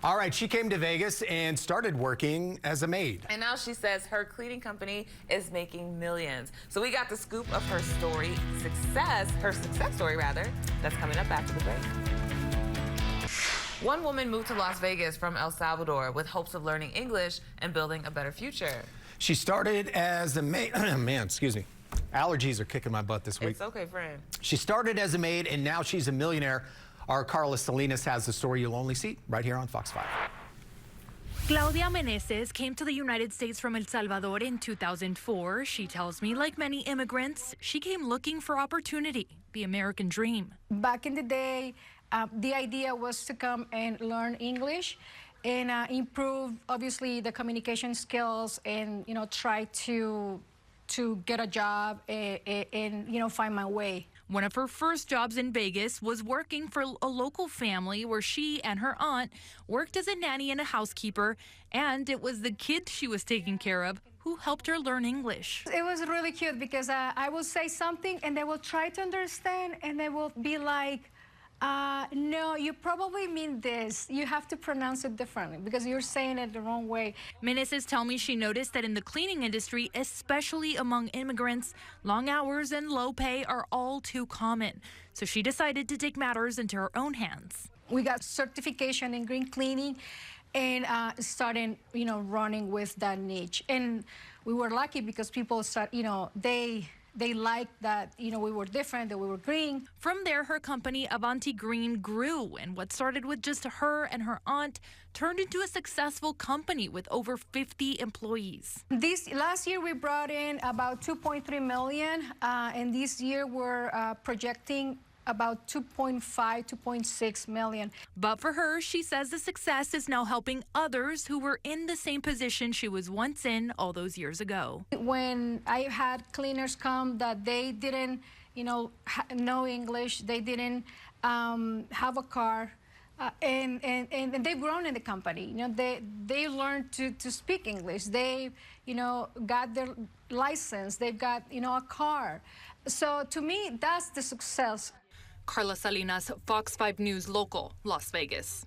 All right, she came to Vegas and started working as a maid. And now she says her cleaning company is making millions. So we got the scoop of her success story rather, that's coming up after the break. One woman moved to Las Vegas from El Salvador with hopes of learning English and building a better future. She started as a maid. Man, excuse me. Allergies are kicking my butt this week. It's okay, friend. She started as a maid and now she's a millionaire. Our Carla Salinas has the story you'll only see right here on Fox 5. Claudia Meneses came to the United States from El Salvador in 2004. She tells me, like many immigrants, she came looking for opportunity, the American dream. Back in the day, the idea was to come and learn English and improve, obviously, the communication skills and, try to get a job and find my way. One of her first jobs in Vegas was working for a local family where she and her aunt worked as a nanny and a housekeeper, and it was the kids she was taking care of who helped her learn English. It was really cute because I will say something and they will try to understand and they will be like, no, you probably mean this. You have to pronounce it differently because you're saying it the wrong way. Meneses tell me she noticed that in the cleaning industry, especially among immigrants, long hours and low pay are all too common. So she decided to take matters into her own hands. We got certification in green cleaning and started, running with that niche. And we were lucky because people start, they liked that, we were different, that we were green. From there, her company, Avanti Green, grew, and what started with just her and her aunt turned into a successful company with over 50 employees. Last year, we brought in about 2.3 million, and this year we're projecting about 2.5, 2.6 million. But for her, she says the success is now helping others who were in the same position she was once in all those years ago. When I had cleaners come that they didn't, know English, they didn't have a car, and they've grown in the company. They learned to speak English. They, got their license. They've got, a car. So to me, that's the success. Carla Salinas, Fox 5 News Local, Las Vegas.